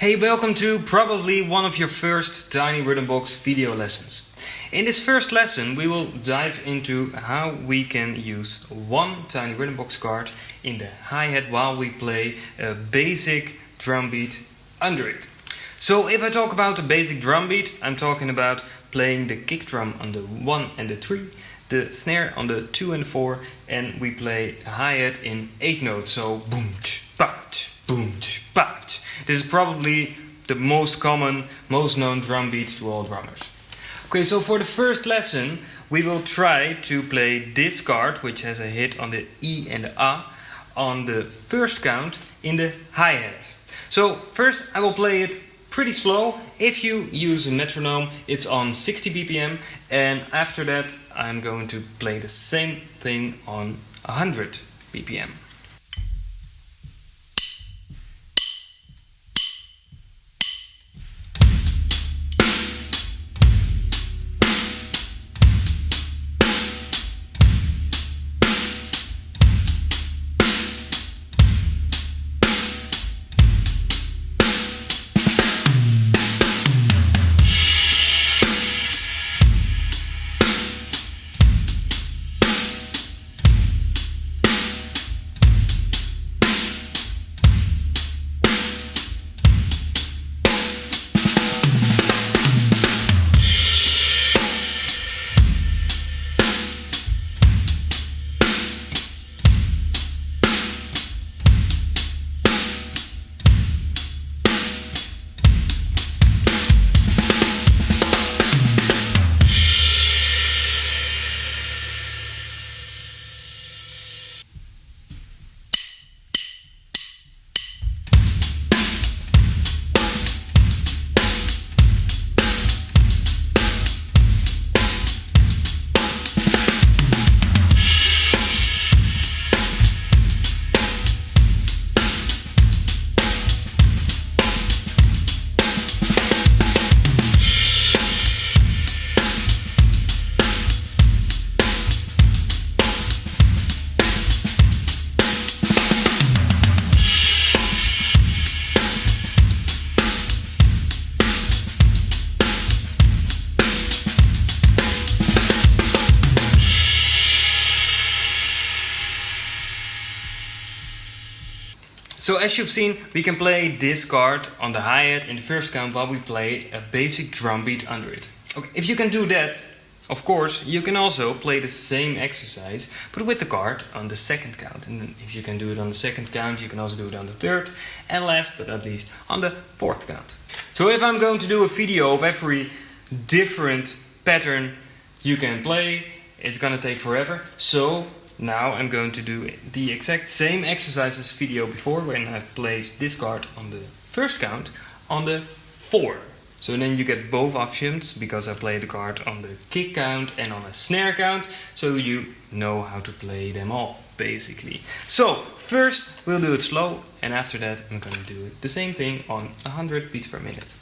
Hey, welcome to probably one of your first TINYRHYTHMBOX video lessons. In this first lesson we will dive into how we can use one TINYRHYTHMBOX card in the hi-hat while we play a basic drum beat under it. So if I talk about the basic drum beat, I'm talking about playing the kick drum on the 1 and the 3, the snare on the 2 and 4, and we play hi-hat in 8 notes, so boom, pat, boom, pat. This is probably the most common, most known drum beat to all drummers. Okay, so for the first lesson we will try to play this card, which has a hit on the E and the A, on the first count in the hi-hat. So first I will play it pretty slow. If you use a metronome, it's on 60 BPM, and after that I'm going to play the same thing on 100 BPM. So as you've seen, we can play this card on the hi-hat in the first count while we play a basic drum beat under it. Okay, if you can do that, of course, you can also play the same exercise, but with the card on the second count. And if you can do it on the second count, you can also do it on the third, and last but not least, on the fourth count. So if I'm going to do a video of every different pattern you can play, it's gonna take forever. So now I'm going to do the exact same exercise as video before, when I've placed this card on the first count on the 4. So then you get both options, because I play the card on the kick count and on a snare count, so you know how to play them all, basically. So first we'll do it slow, and after that I'm going to do the same thing on 100 beats per minute.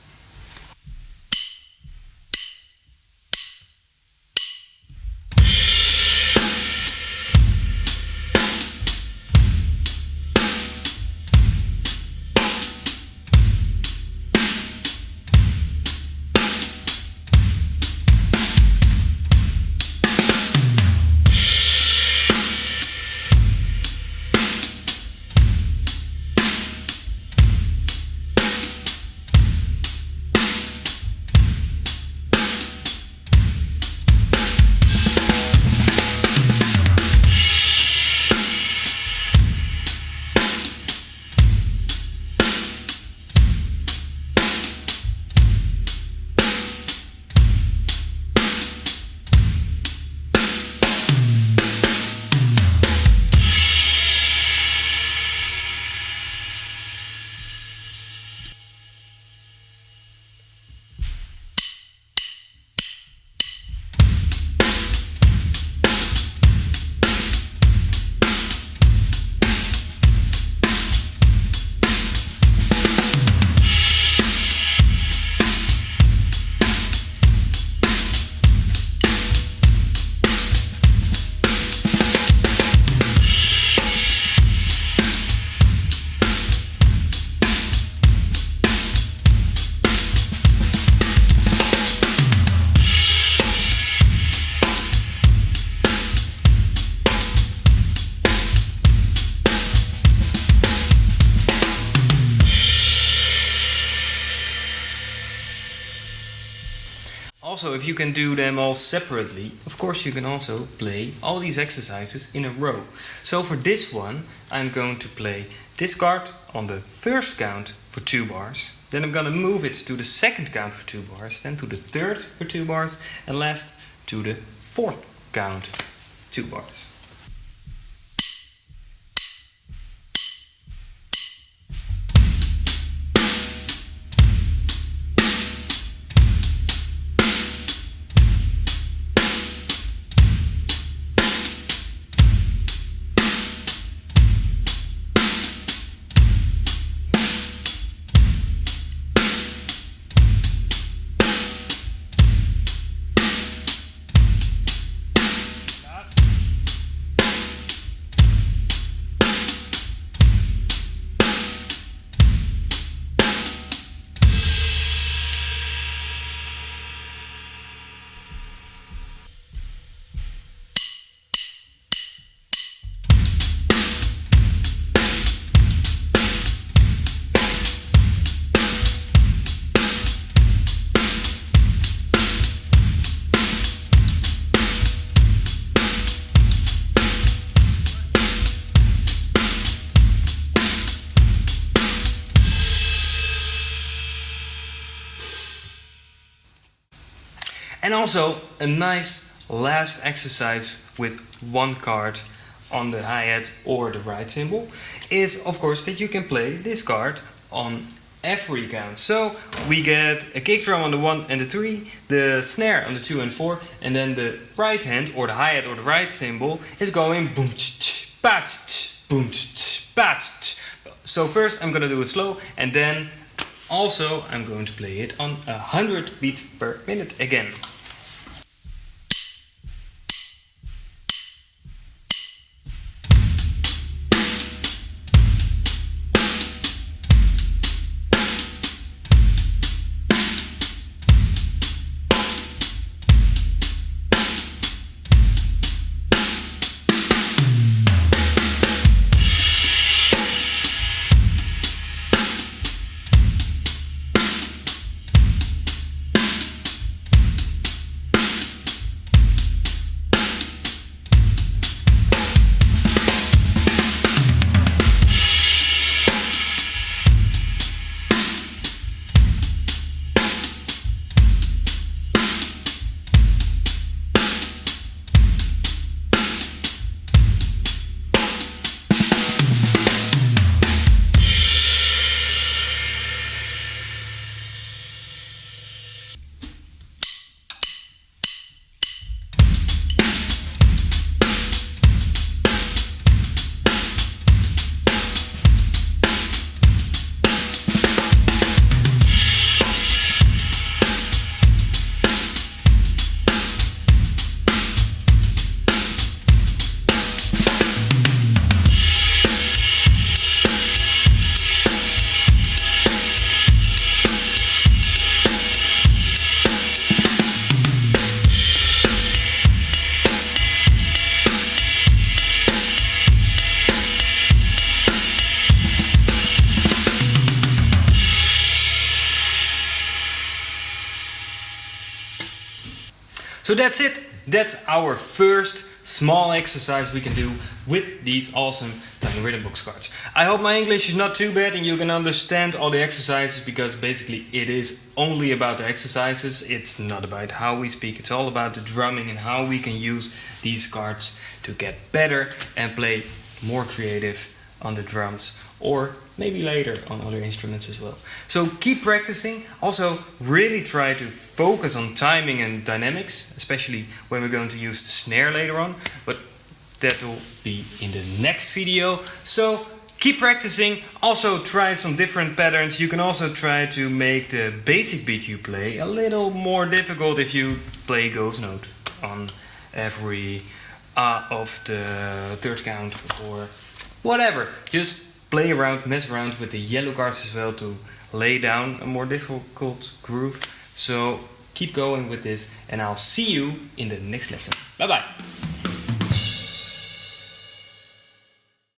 Also, if you can do them all separately, of course you can also play all these exercises in a row. So for this one, I'm going to play this card on the first count for 2 bars. Then I'm going to move it to the second count for 2 bars, then to the third for 2 bars, and last to the fourth count 2 bars. And also a nice last exercise with 1 card on the hi-hat or the right cymbal is of course that you can play this card on every count. So we get a kick drum on the 1 and the 3, the snare on the 2 and 4, and then the right hand or the hi-hat or the right cymbal is going boom bat boom bat. So first I'm gonna do it slow, and then also I'm going to play it on 100 beats per minute again. So that's it. That's our first small exercise we can do with these awesome Tiny Rhythm Box cards. I hope my English is not too bad and you can understand all the exercises, because basically it is only about the exercises. It's not about how we speak. It's all about the drumming and how we can use these cards to get better and play more creative on the drums, or maybe later on other instruments as well. So keep practicing. Also really try to focus on timing and dynamics, especially when we're going to use the snare later on, but that will be in the next video. So keep practicing. Also try some different patterns. You can also try to make the basic beat you play a little more difficult if you play ghost note on every of the third count or whatever. Just play around, mess around with the yellow cards as well to lay down a more difficult groove. So keep going with this and I'll see you in the next lesson. Bye bye.